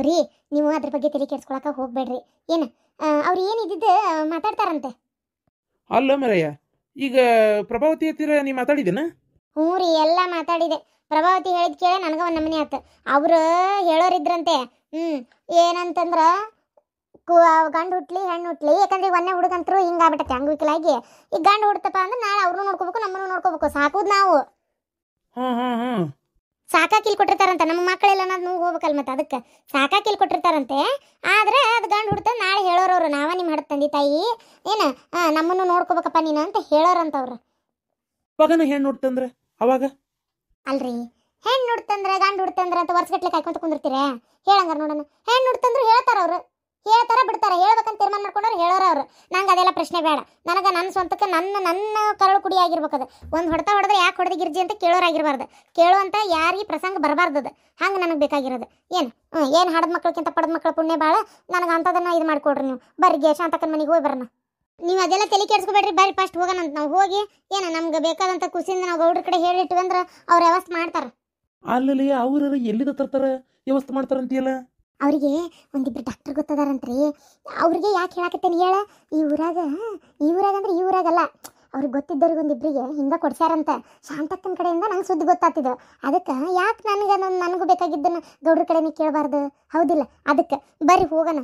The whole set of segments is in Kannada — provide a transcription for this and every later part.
ರೀ ನೀವು ಅದ್ರ ಬಗ್ಗೆ ತಲೆ ಕೆಡ್ಸ್ಕೊಳಕ ಹೋಗ್ಬೇಡ್ರಿ. ಏನು ಅವ್ರು ಏನಿದ್ದಿದ್ದು ಮಾತಾಡ್ತಾರಂತೆ. ಅಲ್ಲ ಮರಯ್ಯ, ಈಗ ಪ್ರಭಾವತಿ ಹತ್ತಿರ ನೀ ಮಾತಾಡಿದೇನ? ಹ್ಞೂ ರೀ, ಎಲ್ಲ ಮಾತಾಡಿದೆ. ಪ್ರಭಾವತಿ ಹೇಳಿದ್ ಕೇಳಿ ನನಗೆ ಒಂದು ನಮೂನೆ ಆತು. ಅವ್ರು ಹೇಳೋರಿದ್ರಂತೆ. ಏನಂತಂದ್ರ ಗಂಡು ಹುಟ್ಲಿ ಹೆಣ್ಣು ಹುಟ್ಲಿ, ಯಾಕಂದ್ರೆ ಒಂದೇ ಹುಡುಗಂತರು ಹಿಂಗಾಗ್ಬಿಟ್ಟತೆ ಅಂಗವಿಕಲಾಗಿ. ಈಗ ಗಂಡು ಹುಡ್ತಪ್ಪ ಅಂದ್ರೆ ನಾಳೆ ಅವ್ರನ್ನೂ ನೋಡ್ಕೋಬೇಕು ನಮ್ಮನ್ನು ನೋಡ್ಕೋಬೇಕು, ಸಾಕುದು ನಾವು. ಸಾಕಾಕಿಲ್ ಕೊಟ್ಟಿರ್ತಾರಂತೆ. ನಮ್ಮ ಮಕ್ಕಳೆಲ್ಲ ನಾವು ಹೋಗ್ಬೇಕಲ್ಲ, ಮತ್ತೆ ಅದಕ್ಕೆ ಸಾಕಾಕಿಲ್ ಕೊಟ್ಟಿರ್ತಾರಂತೆ. ಆದ್ರೆ ಅದು ಗಂಡು ಹುಡ್ತ ನಾಳೆ ಹೇಳೋರವ್ರು, ನಾವ ನಿಮ್ಮ ಹಡ ತಂದೆ ತಾಯಿ ಏನ ನಮ್ಮನ್ನು ನೋಡ್ಕೋಬೇಕಪ್ಪ ನೀನು ಅಂತ ಹೇಳೋರಂತವ್ರು. ಮಗನ ಹೆಣ್ಣು ಹುಡ್ತಂದ್ರೆ ಅವಾಗ ಅಲ್ರಿ, ಹೆಣ್ಣು ಹುಡ್ತಂದ್ರೆ ಗಂಡು ಹುಡ್ತಂದ್ರೆ ಅಂತ ವರ್ಷಗಟ್ಲೆ ಕಾಯ್ಕೊಂತ ಕುಂದಿರ್ತೀರ? ಹೇಳಂಗಾರ ನೋಡೋಣ. ಹೆಣ್ಣು ಹುಡ್ತಂದ್ರು ಹೇಳ್ತಾರ ಅವ್ರು, ಹೇಳ್ತಾರ ಬಿಡ್ತಾರ, ಹೇಳ್ಬೇಕಂತ ತೀರ್ಮಾನ ಮಾಡ್ಕೊಂಡ್ರೆ ಹೇಳೋರ ಅವ್ರು. ನಂಗೆ ಅದೆಲ್ಲ ಪ್ರಶ್ನೆ ಬೇಡ. ನನಗೆ ನನ್ನ ಸ್ವಂತಕ್ಕೆ ನನ್ನ ಕರಳು ಕುಡಿ ಆಗಿರ್ಬೇಕದು. ಒಂದು ಹೊಡೆದ್ರೆ ಯಾಕೆ ಹೊಡೆದ ಗಿರ್ಜಿ ಅಂತ ಕೇಳೋರಾಗಿರ್ಬಾರ್ದು. ಕೇಳುವಂತ ಯಾರಿಗೆ ಪ್ರಸಂಗ ಬರಬಾರ್ದದು. ಹಂಗೆ ನನಗೆ ಬೇಕಾಗಿರೋದು. ಏನು ಹಡದ ಮಕ್ಳಕ್ಕಿಂತ ಪಡೆದ ಮಕ್ಕಳ ಪುಣ್ಯ ಭಾಳ. ನನಗೆ ಅಂಥದನ್ನ ಇದು ಮಾಡಿಕೊಡ್ರಿ ನೀವು. ಬರ್ರಿ ಶಾಂತಕ್ಕನ ಮನೆಗೆ ಹೋಗಿ ಬರೋಣ. ನೀವು ಅದೆಲ್ಲ ತಲೆ ಕೆಡ್ಸ್ಕೊಬೇಡ್ರಿ, ಬರ್ರಿ ಫಸ್ಟ್ ಹೋಗೋಣ ಅಂತ. ನಾವು ಹೋಗಿ ನಮ್ಗೆ ಬೇಕಾದಂಥ ಖುಷಿಯಿಂದ ನಾವು ಗೌಡ್ರ ಕಡೆ ಹೇಳಿಟ್ವಿ ಅಂದ್ರೆ ಅವ್ರು ವ್ಯವಸ್ಥೆ ಮಾಡ್ತಾರೆ. ಅಲ್ಲಿ ಅವ್ರ ಎಲ್ಲಿದ ತರ್ತಾರ ವ್ಯವಸ್ಥೆ ಮಾಡ್ತಾರಂತೀಯಲ್ಲ? ಅವರಿಗೆ ಒಂದಿಬ್ರು ಡಾಕ್ಟರ್ ಗೊತ್ತದಾರಂತ್ರಿ. ಅವ್ರಿಗೆ ಯಾಕೆ ಹೇಳಾಕತ್ತೇನೆ ಹೇಳ, ಈ ಊರಾಗ ಅಂದ್ರೆ ಈ ಊರಾಗಲ್ಲ, ಅವ್ರಿಗೆ ಗೊತ್ತಿದ್ದವ್ರಿಗೆ ಒಂದಿಬ್ರಿಗೆ ಹಿಂಗೆ ಕೊಡ್ಸ್ಯಾರಂತ. ಶಾಂತಕ್ಕನ ಕಡೆಯಿಂದ ನಂಗೆ ಸುದ್ದಿ ಗೊತ್ತಾಗ್ತಿದ್ದು. ಅದಕ್ಕೆ ಯಾಕೆ ನನಗೂ ಬೇಕಾಗಿದ್ದನ್ನು ಗೌಡ್ರ ಕಡೆನೇ ಕೇಳಬಾರ್ದು, ಹೌದಿಲ್ಲ? ಅದಕ್ಕೆ ಬರ್ರಿ ಹೋಗೋಣ.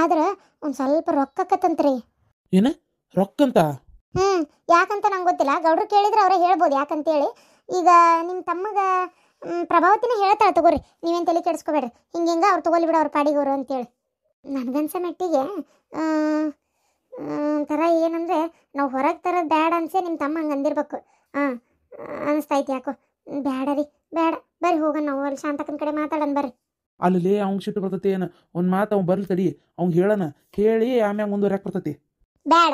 ಆದ್ರೆ ಒಂದು ಸ್ವಲ್ಪ ರೊಕ್ಕಕ್ಕತ್ತಂತ್ರಿ. ಏನ ರೊಕ್ಕಂತ? ಯಾಕಂತ ನಂಗೆ ಗೊತ್ತಿಲ್ಲ. ಗೌಡ್ರು ಕೇಳಿದ್ರೆ ಅವರೇ ಹೇಳ್ಬೋದು ಯಾಕಂತೇಳಿ. ಈಗ ನಿಮ್ಮ ತಮ್ಮಗ ಪ್ರಭಾವತಿನ ಹೇಳ್ತಾಳೆ, ತಗೋರಿ, ನೀವೇನು ತಲೆ ಕೆಡಿಸ್ಕೋಬೇಡ್ರಿ. ಹಿಂಗೆ ಅವ್ರು ತಗೊಲಿ ಬಿಡ ಅವ್ರ ಪಾಡಿಗೋರು ಅಂತೇಳಿ. ನನಗನ್ಸೋ ಮಟ್ಟಿಗೆ ಒಂಥರ ಏನಂದರೆ ನಾವು ಹೊರಗೆ ತರೋದು ಬ್ಯಾಡ ಅನ್ಸೆ ನಿಮ್ಮ ತಮ್ಮ ಹಂಗೆ ಅಂದಿರ್ಬೇಕು. ಅನಿಸ್ತೈತಿ ಯಾಕೋ. ಬ್ಯಾಡ ರೀ, ಬೇಡ, ಬರ್ರಿ ಹೋಗೋಣ. ನಾವು ಅಲ್ಲಿ ಶಾಂತಕ್ಕನ ಕಡೆ ಮಾತಾಡೋಣ ಬರ್ರಿ. ಅಲ್ಲಿ ಅವ್ನು ಸಿಟ್ಟು ಬರ್ತತಿ. ಏನು ಒಂದು ಮಾತು ಅವ್ನು ಬರ್ಲಿ ತಡಿ, ಅವ್ನು ಹೇಳೋಣ, ಹೇಳಿ ಆಮ್ಯಾಗ ಮುಂದುವರ್ಯಾಕೆ ಬರ್ತತಿ. ಬೇಡ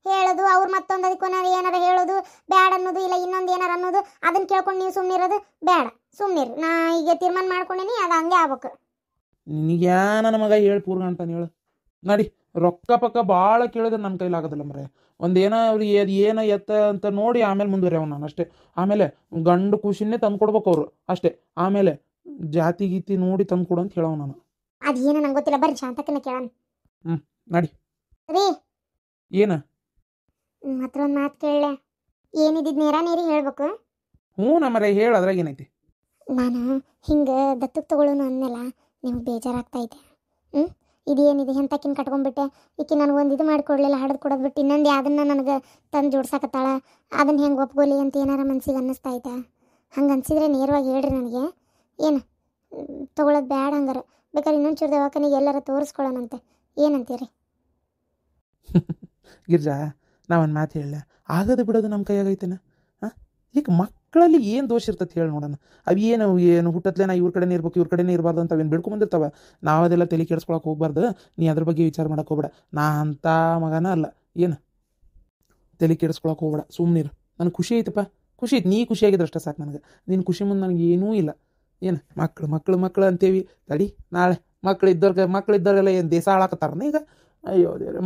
ಹೇಳೋದು, ಅವ್ರು ಮತ್ತೊಂದು ಅದಕ್ಕೆ ಏನಾರ ಹೇಳೋದು ಬೇಡ ಅನ್ನೋದು, ಇಲ್ಲ ಇನ್ನೊಂದು ಏನಾರ ಅನ್ನೋದು, ಅದನ್ನು ಕೇಳ್ಕೊಂಡು ನೀವು ಸುಮ್ಮನಿರೋದು ಬೇಡ. ಸುಮ್ಮನಿರು. ನಾ ಈಗ ತೀರ್ಮಾನ ಮಾಡ್ಕೊಂಡೇನಿ, ಅದು ಹಂಗೆ ಆಗ್ಬೇಕು. ನಿನಗೆ ನನ್ನ ಮಗ ಹೇಳಿ ಪೂರ್ಣ ಅಂತಾನೆ ಹೇಳು. ನಡಿ, ರೊಕ್ಕ ಪಕ್ಕ ಭಾಳ ಕೇಳಿದ್ರೆ ನನ್ನ ಕೈಲಾಗೋದಿಲ್ಲ ಮರೆ. ಒಂದೇನೋ ಅವ್ರಿಗೆ ಅದು ಏನೋ ಎತ್ತ ಅಂತ ನೋಡಿ ಆಮೇಲೆ ಮುಂದುವರ್ಯಾವ ನಾನು ಅಷ್ಟೇ. ಆಮೇಲೆ ಗಂಡು ಖುಷಿನೇ ತಂದು ಕೊಡ್ಬೇಕು ಅವರು ಅಷ್ಟೇ. ಆಮೇಲೆ ಜಾತಿ ಗೀತಿ ನೋಡಿ ತಂದು ಕೊಡು ಅಂತ ಹೇಳವ ನಾನು. ಅದು ಏನೋ ನಂಗೆ ಗೊತ್ತಿಲ್ಲ, ಬರ್ರಿ ಶಾಂತಕ್ಕನ ಕೇಳೋಣ. ನಡಿ. ರೀ ಏನ ಮತ್ತೊಂದು ಮಾತು ಕೇಳಲೆ, ಏನಿದ್ದು ನೇರ ನೀರಿ ಹೇಳ್ಬೇಕು. ನಮ್ಮರೆ ಹೇಳು, ಅದ್ರಾಗ ಏನೈತಿ? ನಾನು ಹಿಂಗೆ ದತ್ತಕ್ಕೆ ತಗೊಳ್ಳೋನು ಅಂದೆಲ್ಲ ನಿಮ್ಗೆ ಬೇಜಾರಾಗ್ತೈತೆ. ಇದೇನಿದೆ ಎಂತಕ್ಕಿನ ಕಟ್ಕೊಂಡ್ಬಿಟ್ಟೆ. ಈಕೆ ನನಗೆ ಒಂದು ಇದು ಮಾಡಿಕೊಡ್ಲಿಲ್ಲ, ಹಡದು ಕೊಡೋದು ಬಿಟ್ಟು ಇನ್ನೊಂದು ಯಾವುದನ್ನ ನನಗೆ ತಂದು ಜೋಡ್ಸಾಕತ್ತಾಳ. ಅದನ್ನು ಹೆಂಗೆ ಒಪ್ಗೋಲಿ ಅಂತ ಏನಾರ ಮನ್ಸಿಗೆ ಅನ್ನಿಸ್ತೈತೆ. ಹಂಗೆ ಅನ್ಸಿದ್ರೆ ನೇರವಾಗಿ ಹೇಳ್ರಿ ನನಗೆ. ಏನು ತೊಗೊಳೋದು ಬೇಡ ಹಂಗಾರೆ, ಬೇಕಾದ್ರೆ ಇನ್ನೊಂದು ಚೂರು ದವಾಖಾನೆಗೆ ಎಲ್ಲಾರ ತೋರಿಸ್ಕೊಳ್ಳೋಣಂತೆ. ಏನಂತೀರಿ? ಗಿರ್ಜಾ, ನಾವೊಂದು ಮಾತು ಹೇಳ, ಆಗದೆ ಬಿಡೋದು ನಮ್ಮ ಕೈಯಾಗೈತೇನ? ಈಗ ಮಕ್ಕಳಲ್ಲಿ ಏನು ದೋಷ ಇರ್ತದೆ ಹೇಳಿ ನೋಡೋಣ. ಏನು ಹುಟ್ಟತ್ಲೆ ನಾ ಇವ್ರ ಕಡೆನೇ ಇರ್ಬೇಕು ಇವ್ರ ಕಡೆನೇ ಇರಬಾರ್ದು ಅಂತ ಅವೇನು ಬಿಡ್ಕೊಂಬಂದಿರ್ತಾವ. ನಾವು ಅದೆಲ್ಲ ತಲೆ ಕೆಡಿಸ್ಕೊಳಕ್ಕೆ ಹೋಗ್ಬಾರ್ದು. ನೀ ಅದ್ರ ಬಗ್ಗೆ ವಿಚಾರ ಮಾಡಕ್ಕೆ ಹೋಗ್ಬೇಡ. ನಾ ಅಂಥ ಮಗನ ಅಲ್ಲ. ಏನು ತಲೆ ಕೆಡಿಸ್ಕೊಳಕ್ಕೆ ಹೋಗ್ಬೇಡ, ಸುಮ್ಮನಿರು. ನನಗೆ ಖುಷಿ ಐತಪ್ಪ, ಖುಷಿ ಐತೆ. ನೀ ಖುಷಿಯಾಗಿದ್ರೆ ಅಷ್ಟೇ ಸಾಕು ನನಗೆ. ನಿನ್ನ ಖುಷಿ ಮುಂದೆ ನನಗೆ ಏನೂ ಇಲ್ಲ. ಏನು ಮಕ್ಕಳು ಅಂತೇವಿ. ತಡಿ, ನಾಳೆ ಮಕ್ಕಳಿದ್ದವ್ರೆಲ್ಲ ಏನು ದೇಶ ಹಾಳಾಕತ್ತಾರನ ಈಗ? ಅಯ್ಯೋ ದೇವ್ರೆ,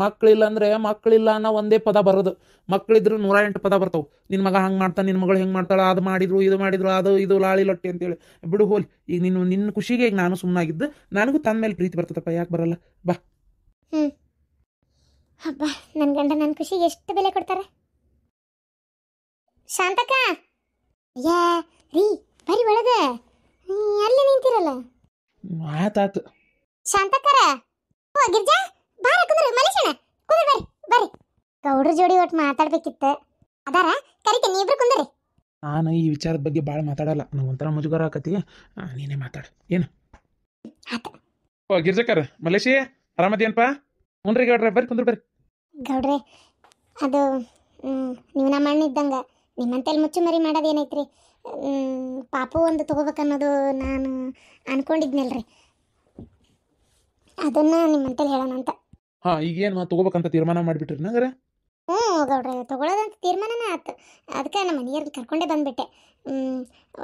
ಮಕ್ಕಳಿಲ್ಲ ಅನ್ನೋ ಒಂದೇ ಪದ ಬರೋದು. ಮಕ್ಕಳಿದ್ರು 108 ಪದ ಬರ್ತಾವೆ. ನಿನ್ನ ಮಗ ಹಂಗೆ ಮಾಡ್ತಾನೆ, ನಿನ್ನ ಮಗಳು ಹೆಂಗೆ ಮಾಡ್ತಾಳೆ, ಅದು ಮಾಡಿದ್ರು ಅದು ಇದು ಲಾಳಿ ಲೊಟ್ಟಿ ಅಂತೇಳಿ ಬಿಡು ಹೋಲಿ. ಈಗ ನಿನ್ನ ಖುಷಿಗೆ ಈಗ ನಾನು ಸುಮ್ಮನಾಗಿದ್ದು, ನನಗೂ ತನ್ನ ಮೇಲೆ ಪ್ರೀತಿ ಬರ್ತದಪ್ಪ. ಯಾಕೆ ಬರಲ್ಲ? ಬಾ. ಹಬ್ಬ, ನನ್ನ ಗಂಡ ನನ್ನ ಖುಷಿಗೆ ಎಷ್ಟು ಬೆಲೆ ಕೊಡ್ತಾರೆ. ಶಾಂತಕ್ಕ, ಯಾ ರೀ, ಬರಿ ಒಳಗೆ ಅಲ್ಲಿ ನಿಂತಿರಲ್ಲ. ಆತಾತು. ಶಾಂತಕ್ಕರ, ಗಿರ್ಜಾ ಬಾರ ಕುಂದ್ರಿ, ಮಲೇಶಣ್ಣ ಕುಂದ್ರಿ, ಬರ್ರಿ. ಗೌಡ್ರ ಜೋಡಿ ಒಟ್ಟು ಮಾತಾಡ್ಬೇಕಿತ್ತು. ಅದಾರ ಕರಿತೀನಿ, ಇಬ್ರು ಕುಂದ್ರಿ. ನಾನು ಈ ವಿಚಾರದ ಬಗ್ಗೆ ಭಾಳ ಮಾತಾಡಲ್ಲ. ನಾವು ಒಂಥರ ಮುಜುಗರ ಆಕತಿ. ನೀನೇ ಮಾತಾಡು. ಏನು ಗಿರ್ಜಕ್ಕರ, ಮಲೇಶಿ ಆರಾಮದೇನಪ್ಪ? ಹುನ್ರಿ ಗೌಡ್ರೆ, ಬರ್ರಿ ಕುಂದ್ರಿ, ಬರ್ರಿ. ಗೌಡ್ರೆ, ಅದು ನೀವು ನಮ್ಮ ಅಣ್ಣ ಇದ್ದಂಗೆ ನಿಮ್ಮಂತೇಳಿ ಮುಚ್ಚು ಮರಿ ಮಾಡೋದೇನೈತ್ರಿ. ಪಾಪು ಒಂದು ತೊಗೋಬೇಕನ್ನೋದು ನಾನು ಅನ್ಕೊಂಡಿದ್ನಲ್ರಿ, ಅದನ್ನ ನಿಮ್ಮಂತೇಳಿ ಹೇಳೋಣ ಅಂತ. ಈಗೇನು ತೊಗೋಬೇಕಂತ ತೀರ್ಮಾನ ಮಾಡಿಬಿಟ್ರಿ ನಂಗಾರ? ಗೌಡ್ರೆ, ತೊಗೊಳೋದಂತ ತೀರ್ಮಾನನೇ ಆಯ್ತು. ಅದಕ್ಕೆ ನಮ್ಮ ಮನೆಯವ್ರನ್ನ ಕರ್ಕೊಂಡೇ ಬಂದುಬಿಟ್ಟೆ.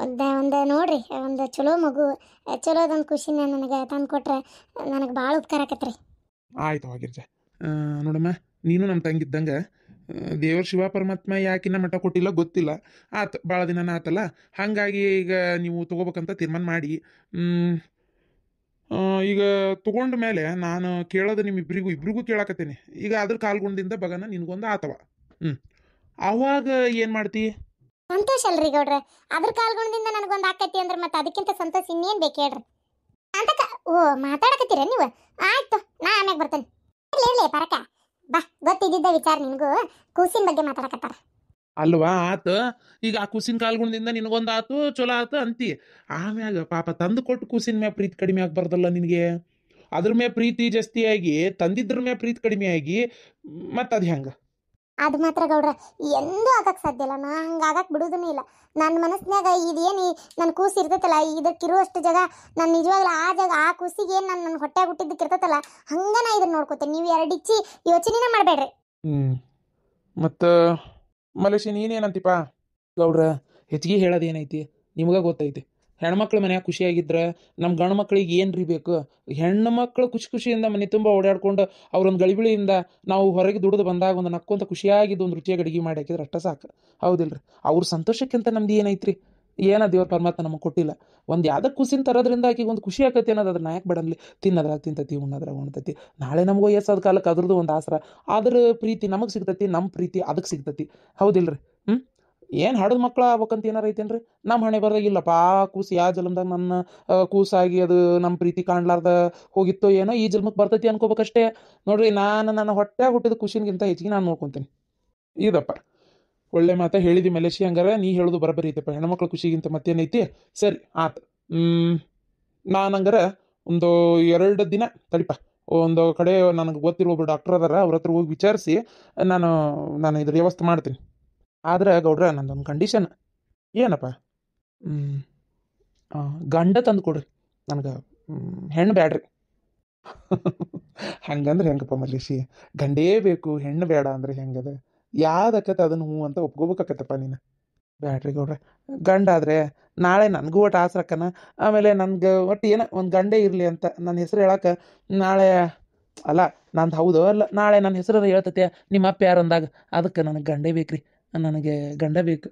ಒಂದು ನೋಡ್ರಿ, ಒಂದು ಚಲೋ ಮಗು, ಚಲೋದೊಂದು ಖುಷಿನ ನನಗೆ ತಂದು ಕೊಟ್ರೆ ನನಗೆ ಭಾಳ ಉಪಕಾರ ಆಕತ್ರಿ. ಆಯ್ತು ಗಿರ್ಜಾ. ನೋಡಮ್ಮ, ನೀನು ನಮ್ಮ ತಂಗಿದ್ದಂಗೆ ದೇವ್ರ ಶಿವ ಪರಮಾತ್ಮ ಯಾಕಿನ್ನ ಮಠ ಕೊಟ್ಟಿಲ್ಲ ಗೊತ್ತಿಲ್ಲ. ಆತು, ಭಾಳ ದಿನನ ಆತಲ್ಲ. ಹಾಗಾಗಿ ಈಗ ನೀವು ತೊಗೋಬೇಕಂತ ತೀರ್ಮಾನ ಮಾಡಿ ಈಗ ತಗೊಂಡ ಮೇಲೆ ನಾನು ಕೇಳೋದು ಇಬ್ರಿಗೂ ಕೇಳಾಕತ್ತೀನಿ. ಈಗ ಅದ್ರ ಕಾಲ್ಗುಣದಿಂದ ಬಗನ ನಿನ್ಗೊಂದು ಆತವ. ಹ್ಞೂ ಅವಾಗ ಏನು ಮಾಡ್ತಿ? ಸಂತೋಷ ಅಲ್ರಿ ಗೌಡ್ರೆ, ಅದ್ರ ಕಾಲ್ಗುಣದಿಂದ ನನಗೊಂದು ಆಕತಿ ಅಂದ್ರೆ ಮತ್ತೆ ಅದಕ್ಕಿಂತ ಸಂತೋಷ ಇನ್ನೇನ್ ಬೇಕು ಹೇಳ್ರಿ ಅಂತ. ಓ ಮಾತಾಡಕತ್ತೀರ ನೀವು? ಆಯ್ತು, ನಾ ಆಮ್ಯಾಗ ಬರ್ತೇನೆ. ಇರ್ಲಿ ಪರಕ ಬಾ, ಗೊತ್ತಿದ್ದ ವಿಚಾರ ನಿನಗೂ. ಕೂಸಿನ ಬಗ್ಗೆ ಮಾತಾಡಕತ್ತಾರ. ಅಲ್ವಾ ಆತ. ಈಗ ಆ ಕೂಸಿನ ಕಾಲ್ಗುಣದಿಂದ ನಿನಗೊಂದು ಆತು, ಚಲೋ ಆತು ಅಂತಿ. ಆಮ್ಯಾಗ ಪಾಪ ತಂದು ಕೊಟ್ಟು ಕೂಸಿನ ಮ್ಯಾಗ ಪ್ರೀತಿ ಕಡಿಮೆ ಆಗ್ಬಾರ್ದಲ್ಲ ನಿನಗೆ. ಅದ್ರ ಮ್ಯಾಗ ಪ್ರೀತಿ ಜಾಸ್ತಿ ಆಗಿ ತಂದಿದ್ರ ಮ್ಯಾಗ ಪ್ರೀತಿ ಕಡಿಮೆ ಆಗಿ ಮತ್ತೆ ಅದು ಹೆಂಗೆ? ಅದು ಮಾತ್ರ ಗೌಡ್ರ ಎಂದೂ ಆಗಕ್ಕೆ ಸಾಧ್ಯ ಇಲ್ಲ. ನಾ ಹಂಗೆ ಆಗಕ್ಕೆ ಬಿಡೋದೂ ಇಲ್ಲ. ನನ್ನ ಮನಸ್ಸಿನಾಗ ಇದೇನು ನನ್ನ ಕೂಸು ಇರ್ತೈತಲ್ಲ, ಇದಕ್ಕಿರುವಷ್ಟು ಜಾಗ ನಾನು ನಿಜವಾಗ್ಲೂ ಆ ಜಾಗ ಆ ಕೂಸಿಗೆ ಏನು ನನ್ನ ಹೊಟ್ಟೆ ಹುಟ್ಟಿದ್ದಕ್ಕೆ ಇರ್ತೈತಲ್ಲ ಹಂಗೆ ನಾ ಇದನ್ನ ನೋಡ್ಕೋತೇನೆ. ನೀವು ಎರಡಿಚ್ಚಿ ಯೋಚನೆನೇ ಮಾಡಬೇಡ್ರಿ. ಮತ್ತು ಮಲೇಶಿ ನೀನೇನಂತಿಪ್ಪ? ಗೌಡ್ರ ಹೆಚ್ಚಿಗೆ ಹೇಳೋದೇನೈತಿ, ನಿಮ್ಗೆ ಗೊತ್ತೈತಿ. ಹೆಣ್ಮಕ್ಳು ಮನ್ಯಾಗ ಖುಷಿಯಾಗಿದ್ರೆ ನಮ್ಮ ಗಂಡು ಮಕ್ಳಿಗೆ ಏನ್ರಿ ಬೇಕು? ಹೆಣ್ಣು ಮಕ್ಕಳು ಖುಷಿಯಿಂದ ಮನೆ ತುಂಬ ಓಡಾಡ್ಕೊಂಡು ಅವ್ರೊಂದು ಗಳಿಬಿಳಿಯಿಂದ ನಾವು ಹೊರಗೆ ದುಡಿದು ಬಂದಾಗ ಒಂದು ನಕ್ಕೊಂತ ಖುಷಿಯಾಗಿದ್ದು ಒಂದು ರುಚಿಯಾಗಿ ಅಡುಗೆ ಮಾಡಿ ಹಾಕಿದ್ರೆ ಅಷ್ಟ ಸಾಕು. ಹೌದಿಲ್ರಿ? ಅವ್ರ ಸಂತೋಷಕ್ಕಿಂತ ನಮ್ದು ಏನೈತ್ರಿ? ದೇವ್ರ ಪರಮಾತ್ಮ ನಮಗೆ ಕೊಟ್ಟಿಲ್ಲ. ಒಂದು ಯಾವ್ದಕ್ಕೆ ಖುಷಿನ ತರೋದ್ರಿಂದ ಆಕಿಗೆ ಒಂದು ಖುಷಿ ಆಕತಿ ಅನ್ನೋದು ಅದ್ರ ನಾಯಕ್ ಬೇಡನ್ಲಿ. ತಿನ್ನೋದ್ರಾಗ ತಿಂತತಿ, ಉಣ್ಣೋದ್ರಾಗ ಉಣ್ತತಿ. ನಾಳೆ ನಮಗೂ ಎಸ್ಸಾದ ಕಾಲಕ್ಕೆ ಅದ್ರದ್ದು ಒಂದು ಆಸರ. ಅದ್ರ ಪ್ರೀತಿ ನಮಗೆ ಸಿಗ್ತತಿ, ನಮ್ಮ ಪ್ರೀತಿ ಅದಕ್ಕೆ ಸಿಗ್ತತಿ. ಹೌದಿಲ್ರಿ? ಏನು ಹಡದ ಮಕ್ಳು ಆಗ್ಬೇಕಂತ ಏನಾರ ಐತೇನ್ರಿ? ನಮ್ಮ ಹಣೆ ಬರ್ದಾಗಿಲ್ಲಪ್ಪ. ಆ ಕೂಸು ಯಾವ ಜನ್ಮದಾಗ ನನ್ನ ಕೂಸಾಗಿ ಅದು ನಮ್ಮ ಪ್ರೀತಿ ಕಾಣ್ಲಾರ್ದ ಹೋಗಿತ್ತೋ ಏನೋ ಈ ಜನ್ಮಕ್ಕೆ ಬರ್ತೈತಿ ಅನ್ಕೋಬೇಕಷ್ಟೇ. ನೋಡ್ರಿ, ನನ್ನ ಹೊಟ್ಟೆ ಹುಟ್ಟಿದ ಖುಷಿಗಿಂತ ಹೆಚ್ಚಿಗೆ ನಾನು ನೋಡ್ಕೊತೀನಿ. ಇದಪ್ಪ ಒಳ್ಳೆ ಮಾತಾ ಹೇಳಿದಿ ಮಲೇಶಿ. ಹಂಗಾರ ನೀ ಹೇಳೋದು ಬರಬರಿ ಐತಪ್ಪ. ಹೆಣ್ಮಕ್ಳು ಖುಷಿಗಿಂತ ಮತ್ತೇನೈತಿ? ಸರಿ ಆತು. ನಾನು ಹಂಗಾರ ಒಂದು 2 ದಿನ ತಡಿಪ, ಒಂದು ಕಡೆ ನನಗೆ ಗೊತ್ತಿರೋ ಒಬ್ಬರು ಡಾಕ್ಟರ್ ಅದಾರ, ಅವ್ರ ಹತ್ರ ಹೋಗಿ ವಿಚಾರಿಸಿ ನಾನು ಇದ್ರ ವ್ಯವಸ್ಥೆ ಮಾಡ್ತೀನಿ. ಆದ್ರೆ ಗೌಡ್ರ ನಂದೊಂದು ಕಂಡೀಷನ್. ಏನಪ್ಪ? ಗಂಡ ತಂದು ಕೊಡ್ರಿ ನನಗೆ, ಹೆಣ್ಣು ಬ್ಯಾಡ್ರಿ. ಹಂಗಂದ್ರೆ ಹೆಂಗಪ್ಪ ಮಲೇಶಿ? ಗಂಡೇ ಬೇಕು, ಹೆಣ್ಣು ಬೇಡ ಅಂದ್ರೆ ಹೆಂಗದ? ಯಾವ್ದಕ್ಕತ್ತ ಅದನ್ನು ಹ್ಞೂ ಅಂತ ಒಪ್ಕೋಬೇಕತ್ತಪ್ಪ ನೀನು. ಬ್ಯಾಡ್ರಿ ಗೌಡ್ರೆ, ಗಂಡಾದರೆ ನಾಳೆ ನನಗೂ ಒಟ್ಟು ಆಸರಕ್ಕನ. ಆಮೇಲೆ ನನಗೆ ಒಟ್ಟು ಏನೋ ಒಂದು ಗಂಡೇ ಇರಲಿ ಅಂತ ನನ್ನ ಹೆಸರು ಹೇಳಕ್ಕೆ ನಾಳೆ ಅಲ್ಲ ನಂದು ಹೌದು ಅಲ್ಲ ನಾಳೆ ನನ್ನ ಹೆಸರು ಹೇಳ್ತತೆ ನಿಮ್ಮ ಅಪ್ಪ ಯಾರು ಅಂದಾಗ ಅದಕ್ಕೆ ನನಗೆ ಗಂಡೇ ಬೇಕ್ರಿ. ನನಗೆ ಗಂಡ ಬೇಕು.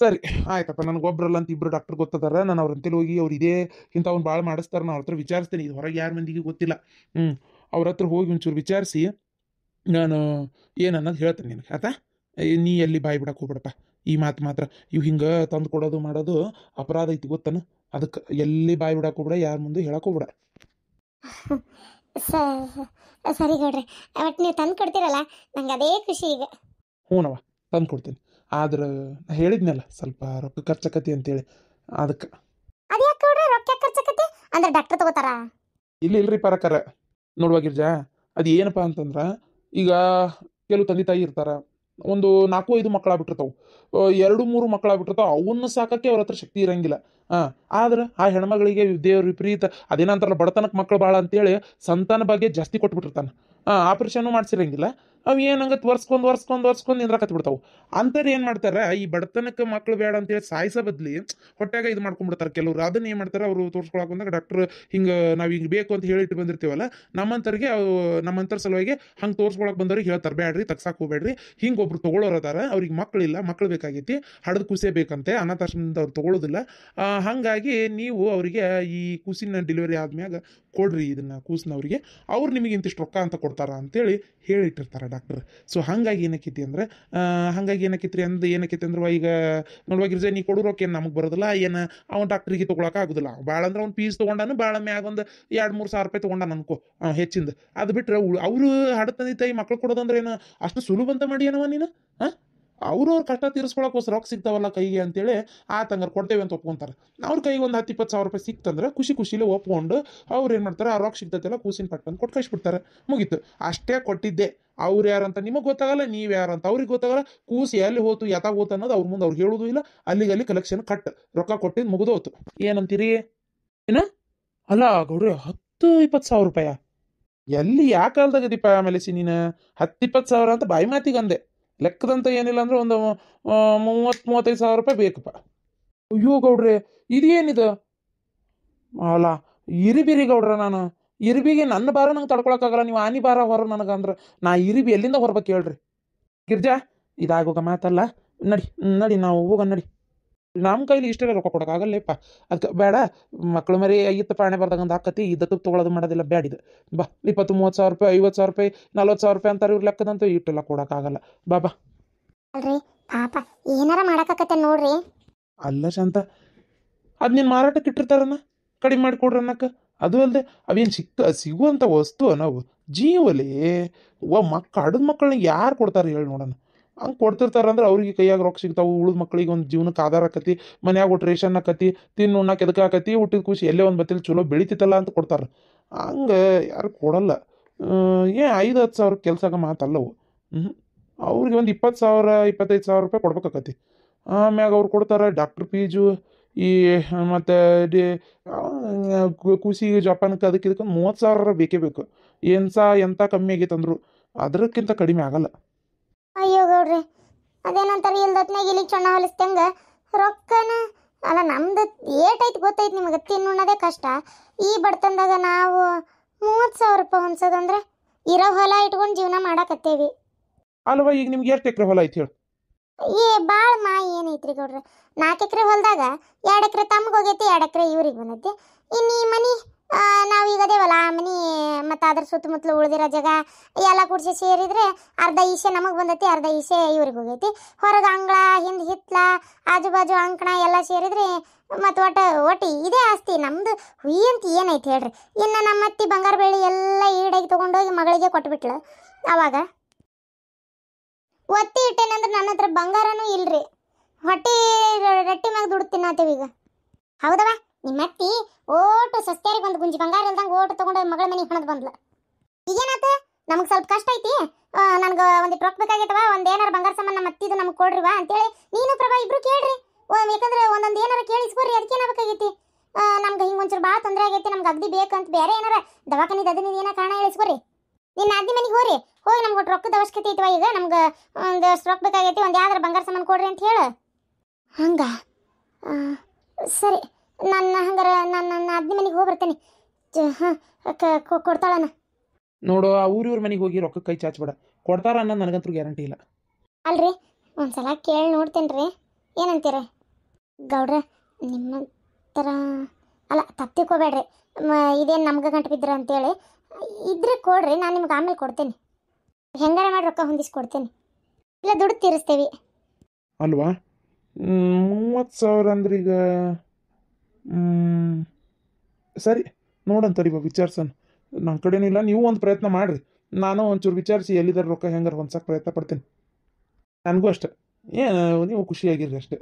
ಸರಿ ಆಯ್ತಪ್ಪ. ನನಗೊಬ್ರಲ್ಲ ಅಂತ 2 ಡಾಕ್ಟರ್ ಗೊತ್ತದಾರ. ನಾನು ಅವ್ರ ಅಂತೇಳಿ ಹೋಗಿ ಅವ್ರು ಇದೇ ಇಂಥವ್ನು ಭಾಳ ಮಾಡಿಸ್ತಾರೆ. ನಾನು ಅವ್ರ ಹತ್ರ ವಿಚಾರಿಸ್ತೇನೆ. ಇದು ಹೊರಗೆ ಯಾರ ಮಂದಿಗೆ ಗೊತ್ತಿಲ್ಲ. ಅವ್ರ ಹತ್ರ ಹೋಗಿ ಒಂಚೂರು ವಿಚಾರಿಸಿ ನಾನು ಏನನ್ನೋದು ಹೇಳ್ತೇನೆ ನಿನಗೆ. ಆಯ್ತಾ? ನೀ ಎಲ್ಲಿ ಬಾಯಿ ಬಿಡಕ್ಕೆ ಹೋಗ್ಬಿಡಪ್ಪ. ಈ ಮಾತು ಮಾತ್ರ ಇವು ಹಿಂಗೆ ತಂದು ಕೊಡೋದು ಮಾಡೋದು ಅಪರಾಧ ಐತಿ ಗೊತ್ತನ. ಅದಕ್ಕೆ ಎಲ್ಲಿ ಬಾಯಿ ಬಿಡಕ್ಕೆ ಹೋಗ್ಬಿಡ, ಯಾರ ಮುಂದೆ ಹೇಳಕ್ಕೆ ಹೋಗ್ಬಿಡ. ಸರಿ ಗೌಡ್ರೆ, ಒಟ್ಟು ನೀವು ತಂದು ಕೊಡ್ತೀರಲ್ಲ ನಂಗೆ ಅದೇ ಖುಷಿ ಈಗ. ಹ್ಞೂನವ ತಂದು ಕೊಡ್ತೀನಿ. ಆದ್ರೆ ಹೇಳಿದ್ನಲ್ಲ ಸ್ವಲ್ಪ ರೊಕ್ಕ ಖರ್ಚಕತಿ ಅಂತೇಳಿ ಅದಕ್ಕೆ. ಅದ್ಯಾಕೆ ಗೌಡ್ರೆ ರೊಕ್ಕ ಖರ್ಚಾಕತಿ? ಅಂದ್ರೆ ಡಾಕ್ಟರ್ ತಗೋತಾರ? ಇಲ್ರಿ ಪರಕರ ನೋಡುವ ಗಿರ್ಜಾ, ಅದು ಏನಪ್ಪ ಅಂತಂದ್ರೆ ಈಗ ಕೆಲವು ತಂದೆ ತಾಯಿ ಇರ್ತಾರ, ಒಂದು 4-5 ಮಕ್ಕಳಾಗ್ಬಿಟ್ಟಿರ್ತಾವೆ, 2-3 ಮಕ್ಕಳಾಗ್ಬಿಟ್ಟಿರ್ತಾವೆ. ಅವನ್ನ ಸಾಕಕ್ಕೆ ಅವ್ರ ಹತ್ರ ಶಕ್ತಿ ಇರಂಗಿಲ್ಲ. ಆದ್ರೆ ಆ ಹೆಣ್ಮಗಳಿಗೆ ದೇವ್ರ ವಿಪರೀತ ಅದೇನಂತಾರಲ್ಲ ಬಡತನಕ್ಕೆ ಮಕ್ಕಳು ಭಾಳ ಅಂತೇಳಿ ಸಂತಾನ ಬಗ್ಗೆ ಜಾಸ್ತಿ ಕೊಟ್ಬಿಟ್ಟಿರ್ತಾನೆ. ಆಪ್ರೇಷನ್ನು ಮಾಡ್ಸಿರಂಗಿಲ್ಲ. ಅವು ಏನಂಗತ್ ವರ್ಷಕ್ಕೊಂದು ನಿಂದ್ರಾಕತ್ ಬಿಡ್ತಾವೆ. ಅಂಥವ್ರು ಏನು ಮಾಡ್ತಾರೆ, ಈ ಬಡತನಕ್ಕೆ ಮಕ್ಕಳು ಬೇಡ ಅಂತೇಳಿ ಸಾಯಿಸೋ ಬದ್ಲಿ ಹೊಟ್ಟೆಗ ಇದು ಮಾಡ್ಕೊಂಡ್ಬಿಡ್ತಾರೆ ಕೆಲವ್ರು. ಅದನ್ನ ಏನು ಮಾಡ್ತಾರೆ, ಅವರು ತೋರಿಸ್ಕೊಳಕ್ಕೆ ಬಂದಾಗ ಡಾಕ್ಟ್ರ್ ಹಿಂಗೆ ನಾವು ಹಿಂಗೆ ಬೇಕು ಅಂತ ಹೇಳಿಟ್ಟು ಬಂದಿರ್ತೀವಲ್ಲ, ನಮ್ಮಂಥವ್ರಿಗೆ ನಮ್ಮಂಥವ್ರ ಸಲುವಾಗಿ ಹಂಗೆ ತೋರಿಸ್ಕೊಳಕ್ಕೆ ಬಂದವ್ರಿಗೆ ಹೇಳ್ತಾರೆ, ಬ್ಯಾಡ್ರಿ ತಗ್ಸಾಕ್ ಹೋಗ್ಬೇಡ್ರಿ. ಹಿಂಗೆ ಒಬ್ರು ತೊಗೊಳೋರು ಅದಾರ, ಅವ್ರಿಗೆ ಮಕ್ಕಳಿಲ್ಲ, ಮಕ್ಕಳು ಬೇಕಾಗೈತಿ, ಹಡದ ಕೂಸೇ ಬೇಕಂತೆ, ಅನಾಥಾಶ್ರಮದಿಂದ ಅವ್ರು ತೊಗೊಳೋದಿಲ್ಲ. ಹಾಗಾಗಿ ನೀವು ಅವರಿಗೆ ಈ ಕೂಸಿನ ಡೆಲಿವರಿ ಆದ್ಮ್ಯಾಗ ಕೊಡ್ರಿ ಇದನ್ನು ಕೂಸಿನವ್ರಿಗೆ, ಅವ್ರು ನಿಮಗೆ ಇಂತಿಷ್ಟು ರೊಕ್ಕ ಅಂತ ಕೊಡ್ತಾರ ಅಂತೇಳಿ ಹೇಳಿಟ್ಟಿರ್ತಾರೆ ಡಾಕ್ಟರ್. ಸೊ ಹಾಗಾಗಿ ಏನಕ್ಕೈತಿ ಅಂದ್ರೆ ಏನಕ್ಕೈತಿ ಅಂದ್ರೆ ಈಗ ನೋಡುವಾಗ ಗಿರ್ಜಾ ನೀ ಕೊಡೋ ರೊಕ್ಕ ಏನು ನಮಗೆ ಬರೋದಿಲ್ಲ, ಏನು ಅವ್ನು ಡಾಕ್ಟ್ರಿಗೆ ತೊಗೊಳಕ್ಕೆ ಆಗೋದಿಲ್ಲ. ಭಾಳ ಅಂದ್ರೆ ಅವ್ನು ಫೀಸ್ ತೊಗೊಂಡಾನು ಭಾಳ ಮ್ಯಾಗ ಒಂದು 2-3 ಸಾವಿರ ರೂಪಾಯಿ ತೊಗೊಂಡಾನ ಅನ್ಕೋ ಹೆಚ್ಚಿಂದ. ಅದು ಬಿಟ್ಟರೆ ಅವರು ಹಡ ತಂದೆ ತಾಯಿ ಮಕ್ಳು ಕೊಡೋದಂದ್ರೆ ಏನು ಅಷ್ಟು ಸುಲಭ ಅಂತ ಮಾಡಿ ಏನವ ನೀನು? ಅವ್ರ ಕಷ್ಟ ತೀರಿಸ್ಕೊಳಕ್ಕೋಸ್ಕರ ರೊಕ್ಕ ಸಿಗ್ತಾವಲ್ಲ ಕೈಗೆ ಅಂತೇಳಿ ತಂಗಾರ ಕೊಡ್ತೇವೆ ಅಂತ ಒಪ್ಕೊಂತಾರೆ. ಅವ್ರ ಕೈಗೆ ಒಂದು 10-20 ಸಾವಿರ ರೂಪಾಯಿ ಸಿಕ್ತಂದ್ರೆ ಖುಷಿಲೇ ಒಪ್ಕೊಂಡು ಅವ್ರು ಏನು ಮಾಡ್ತಾರೆ, ಆ ರೊಕ್ಕ ಸಿಗ್ತೈತೆಲ್ಲ ಕೂಸಿನ ಪಟ್ಟಂತ ಕೊಟ್ಟು ಕಳಿಸ್ಬಿಡ್ತಾರೆ, ಮುಗೀತು. ಅಷ್ಟೇ ಕೊಟ್ಟಿದ್ದೆ. ಅವ್ರು ಯಾರಂತ ನಿಮಗೆ ಗೊತ್ತಾಗಲ್ಲ, ನೀವು ಯಾರಂತ ಅವ್ರಿಗೆ ಗೊತ್ತಾಗಲ್ಲ. ಕೂಸಿ ಎಲ್ಲಿ ಹೋತು ಯಥಾ ಹೋತು ಅನ್ನೋದು ಅವ್ರ ಮುಂದೆ ಅವ್ರಿಗೆ ಹೇಳೋದು ಇಲ್ಲ. ಅಲ್ಲಿ ಕಲೆಕ್ಷನ್ ಕಟ್ ರೊಕ್ಕ ಕೊಟ್ಟಿದ್ದು ಮುಗಿದೋತು. ಏನಂತೀರಿ? ಏನ ಅಲ್ಲ ಗೌಡ್ರಿ, 10-20 ಸಾವಿರ ರೂಪಾಯ ಎಲ್ಲಿ ಯಾವ ಕಾಲದಾಗದೀಪ? ಆಮೇಲೆ ನೀನು 10-20 ಸಾವಿರ ಅಂತ ಬಾಯಿ ಮಾತಿಗೆ ಅಂದೆ. ಲೆಕ್ಕದಂತ ಏನಿಲ್ಲ ಅಂದ್ರೆ ಒಂದು 30-35 ಸಾವಿರ ರೂಪಾಯಿ ಬೇಕಪ್ಪ. ಅಯ್ಯೋ ಗೌಡ್ರೆ, ಇದೇನಿದು? ಅಲ್ಲ ಇರಿಬಿರಿ ಗೌಡ್ರ, ನಾನು ಇರಿಬಿಗೆ ನನ್ನ ಭಾರ ನಂಗೆ ತಡ್ಕೊಳಕ್ಕಾಗಲ್ಲ. ನೀವು ಆನಿ ಭಾರ ಹೊರ ನನಗಂದ್ರೆ ನಾ ಇರಿಬಿ ಎಲ್ಲಿಂದ ಹೊರಬೇಕು ಹೇಳ್ರಿ? ಗಿರ್ಜಾ, ಇದಾಗೋಗ ಮಾತಲ್ಲ. ನಡಿ ನಾವು ಹೋಗೋಣ ನಡಿ. ನಮ್ಮ ಕೈಲಿ ಇಷ್ಟೆಲ್ಲ ರೊಕ್ಕ ಕೊಡೋಕ್ಕಾಗಲ್ಲೇಪ್ಪ. ಅದಕ್ಕೆ ಬೇಡ, ಮಕ್ಳು ಮರಿ ಐತ್ತು ಪಾಣೆ ಬರ್ದಾಗಂದು ಆಕತಿ ಇದ್ದಕ್ಕೆ ತೊಗೊಳೋದು ಮಾಡೋದಿಲ್ಲ ಬ್ಯಾಡಿದು. ಬಾ 20-30 ಸಾವಿರ ರೂಪಾಯಿ, 50 ಸಾವಿರ ರೂಪಾಯಿ, 40 ಸಾವಿರ ರೂಪಾಯಿ ಅಂತಾರೆ ಇವ್ರು ಲೆಕ್ಕದಂತೂ ಇಟ್ಟೆಲ್ಲ ಕೊಡೋಕ್ಕಾಗಲ್ಲ. ಬಾ. ಅಲ್ರಿ ಪಾಪ ಏನಾರ ಮಾಡಾಕತ್ತೆ ನೋಡ್ರಿ. ಅಲ್ಲ ಶಾಂತ, ಅದು ನಿನ್ನ ಮಾರಾಟಕ್ಕೆ ಇಟ್ಟಿರ್ತಾರನ್ನ, ಕಡಿಮೆ ಮಾಡಿ ಕೊಡ್ರಿ ಅನ್ನಕ್ಕೆ. ಅದು ಅಲ್ಲದೆ ಅವೇನು ಸಿಗುವಂಥ ವಸ್ತು ನಾವು ಜೀವಲಿ ಕಡದ ಮಕ್ಕಳನ್ನ ಯಾರು ಕೊಡ್ತಾರೆ ಹೇಳಿ ನೋಡೋಣ. ಹಂಗೆ ಕೊಡ್ತಿರ್ತಾರಂದ್ರೆ ಅವ್ರಿಗೆ ಕೈಯಾಗ ರೊಕ್ಕ ಸಿಗ್ತಾವೆ, ಉಳಿದ ಮಕ್ಳಿಗೆ ಒಂದು ಜೀವನಕ್ಕೆ ಆಧಾರ ಆಕತಿ, ಮನ್ಯಾಗ ಒಟ್ಟು ರೇಷನ್ ಆಕತಿ, ತಿನ್ನು ಉಣ್ಣಕ್ಕೆ ಎದಕ್ಕೆ ಆಕತಿ, ಹುಟ್ಟಿದ ಖುಷಿ ಎಲ್ಲೇ ಒಂದು ಬತ್ತಲ್ಲಿ ಚಲೋ ಬೆಳಿತಿತ್ತಲ್ಲ ಅಂತ ಕೊಡ್ತಾರೆ. ಹಂಗೆ ಯಾರು ಕೊಡಲ್ಲ. 5-10 ಸಾವಿರ ಕೆಲಸಕ್ಕೆ ಮಾತಲ್ಲವು. ಅವ್ರಿಗೆ ಒಂದು 20,000-25,000 ರೂಪಾಯಿ ಕೊಡ್ಬೇಕಾಕತಿ. ಆಮ್ಯಾಗ ಅವ್ರು ಕೊಡ್ತಾರೆ ಡಾಕ್ಟ್ರ್ ಫೀಜು, ಈ ಮತ್ತು ಖುಷಿಗೆ ಜಪಾನಕ್ಕೆ ಅದಕ್ಕೆ ಇದಕ್ಕೆ 30,000 ಬೇಕೇ ಬೇಕು. ಎಂಥ ಕಮ್ಮಿ ಆಗೈತೆ ಅಂದರು ಅದಕ್ಕಿಂತ ಕಡಿಮೆ ಆಗಲ್ಲ. ಅಯ್ಯೋ ಗೌಡ್ರಿ, ಅದೇನಂತಾರೆ ಇಲ್ದತ್ನಾಗ ಇಲ್ಲಿ ಚೊಣ್ಣ ಹೊಲಿಸ್ದಂಗ ರೊಕ್ಕನ ಅಲ್ಲ ನಮ್ದು ಏಟೈತೆ ಗೊತ್ತೈತೆ ನಿಮಗೆ, ತಿನ್ನುಣ್ಣದೇ ಕಷ್ಟ. ಈ ಬಡತನದಾಗ ನಾವು 30,000 ರೂಪಾಯಿ ಹೊಂದ್ಸೋದಂದ್ರೆ ಇರೋ ಹೊಲ ಇಟ್ಕೊಂಡು ಜೀವನ ಮಾಡಾಕತ್ತೇವಿ. ಅಲ್ವಾ ಈಗ ನಿಮ್ಗೆ ಎಷ್ಟು ಎಕರೆ ಹೊಲ ಐತಿ ಹೇಳಿ? ಭಾಳ ಏನೈತ್ರಿ ಗೌಡ್ರಿ, 4 ಎಕರೆ ಹೊಲದಾಗ 2 ಎಕರೆ ತಮ್ಗೆ ಹೋಗೈತಿ, 2 ಎಕರೆ ಇವ್ರಿಗೆ ಬಂದೈತಿ. ಇನ್ನು ಈ ಮನೆ ನಾವೀಗ ಅದೇವಲ್ಲ ಆ ಮನೆ ಮತ್ತು ಅದ್ರ ಸುತ್ತಮುತ್ತಲು ಉಳಿದಿರೋ ಜಾಗ ಎಲ್ಲ ಕೂಡಿಸಿ ಸೇರಿದರೆ ಅರ್ಧ ಈಸೆ ನಮಗೆ ಬಂದೈತಿ, ಅರ್ಧ ಈಸೆ ಇವ್ರಿಗೆ ಹೋಗೈತಿ. ಹೊರಗೆ ಅಂಗಳ ಹಿಂದೆ ಹಿತ್ಲ ಆಜು ಬಾಜು ಅಂಕಣ ಎಲ್ಲ ಸೇರಿದ್ರೆ ಮತ್ತು ಒಟ್ಟು ಇದೇ ಆಸ್ತಿ ನಮ್ಮದು ಹುಯಿ ಅಂತ ಏನೈತಿ ಹೇಳ್ರಿ. ಇನ್ನು ನಮ್ಮ ಅತ್ತಿ ಬಂಗಾರ ಬೆಳ್ಳಿ ಎಲ್ಲ ಈಡಾಗಿ ತೊಗೊಂಡೋಗಿ ಮಗಳಿಗೆ ಕೊಟ್ಬಿಟ್ಲು. ಅವಾಗ ಒತ್ತಿ ಇಟ್ಟೇನಂದ್ರೆ ನನ್ನ ಹತ್ರ ಬಂಗಾರನೂ ಇಲ್ರಿ, ಹೊಟ್ಟೆ ರೊಟ್ಟಿ ಮ್ಯಾಗ ದುಡ್ಡು ತಿನ್ನತ್ತೀವಿ ಈಗ. ಹೌದವ, ನಿಮ್ಮ ಅತ್ತಿ ಓಟು ಸಸ್ತ್ಯಾರಿಗೆ ಒಂದು ಗುಂಜಿ ಬಂಗಾರ ಇಲ್ದಂಗೆ ಓಟು ತೊಗೊಂಡು ಮಗಳ ಮನೆಗೆ ಹೊಣದ್ ಬಂದ್ಲ. ಈಗೇನಾತ ನಮಗೆ ಸ್ವಲ್ಪ ಕಷ್ಟ ಐತಿ, ನನಗೆ ಒಂದು ರೊಕ್ಕ ಬೇಕಾಗೈತವ, ಒಂದು ಏನಾರ ಬಂಗಾರ ಸಾಮಾನು ನಮ್ಮ ಅತ್ತಿದು ನಮಗೆ ಕೊಡ್ರಿವಾ ಅಂತೇಳಿ ನೀನು ಪ್ರಭಾ ಇಬ್ರು ಕೇಳ್ರಿ. ಯಾಕಂದ್ರೆ ಒಂದೊಂದು ಏನಾರ ಕೇಳಿಸ್ಕೊಡ್ರಿ, ಅದಕ್ಕೇನಾಗಬೇಕಾಗೈತಿ. ನಮ್ಗೆ ಹಿಂಗೆ ಒಂಚೂರು ಭಾಳ ತೊಂದರೆ ಆಗೈತಿ, ನಮ್ಗೆ ಅಗ್ದಿ ಬೇಕಂತ ಬೇರೆ ಏನಾರ ದವಾಖಾನಿದ ಅದನ್ನ ಏನೋ ಕಾರಣ ಹೇಳಿಸ್ಕೊಡ್ರಿ. ನಿನ್ನ ಅದ್ದಿ ಮನೆಗೆ ಹೋಗಿ ನಮ್ಗೆ ಒಟ್ಟು ರೊಕ್ಕದ ಅವಶ್ಯಕತೆ ಐತವ, ಈಗ ನಮ್ಗೆ ಒಂದು ರೊಕ್ಕ ಬೇಕಾಗೈತಿ, ಒಂದು ಯಾವ್ದಾರ ಬಂಗಾರ ಸಾಮಾನು ಕೊಡ್ರಿ ಅಂತ ಹೇಳು. ಹಂಗ ಸರಿ, ಹಂಗಾರ ನನ್ನ ಅದ್ದಿ ಮನೆಗೆ ಹೋಗಿ ಬರ್ತೇನೆ. ಕೊಡ್ತಾಳನ ನೋಡು, ಅವ್ರ ಮನೆಗೆ ಹೋಗಿ ರೊಕ್ಕ ಕೈ ಚಾಚ್ಬೇಡ, ಕೊಡ್ತಾರ ಅನ್ನೋದು ನನಗಂತೂ ಗ್ಯಾರಂಟಿ ಇಲ್ಲ. ಅಲ್ರಿ ಒಂದ್ಸಲ ಕೇಳಿ ನೋಡ್ತೇನೆ ರೀ, ಏನಂತೀರ ಗೌಡ್ರೆ? ನಿಮ್ಮ ಥರ ಅಲ್ಲ, ತಪ್ಪಿಕೋಬೇಡ್ರಿ, ಇದೇನು ನಮ್ಗೆ ಗಂಟು ಬಿದ್ರ ಅಂತೇಳಿ ಇದ್ರೆ ಕೊಡ್ರಿ, ನಾನು ನಿಮ್ಗೆ ಆಮೇಲೆ ಕೊಡ್ತೇನೆ. ಹೆಂಗಾರ ಮಾಡಿ ರೊಕ್ಕ ಹೊಂದಿಸ್ಕೊಡ್ತೇನೆ, ಇಲ್ಲ ದುಡ್ಡು ತೀರಿಸ್ತೇವೆ ಅಲ್ವಾ. 30,000 ಅಂದ್ರೆ ಈಗ ಸರಿ ನೋಡಂತರಿ ವಿಚಾರಿಸೋಣ. ನನ್ನ ಕಡೆನೂ ಇಲ್ಲ, ನೀವು ಒಂದು ಪ್ರಯತ್ನ ಮಾಡಿರಿ, ನಾನು ಒಂಚೂರು ವಿಚಾರಿಸಿ ಎಲ್ಲಿದ್ದಾರೆ ರೊಕ್ಕ ಹೆಂಗಾರ ಹೊಂದ್ಸಕ್ಕೆ ಪ್ರಯತ್ನ ಪಡ್ತೇನೆ. ನನಗೂ ಅಷ್ಟೆ, ನೀವು ಖುಷಿಯಾಗಿರ್ರಿ ಅಷ್ಟೇ.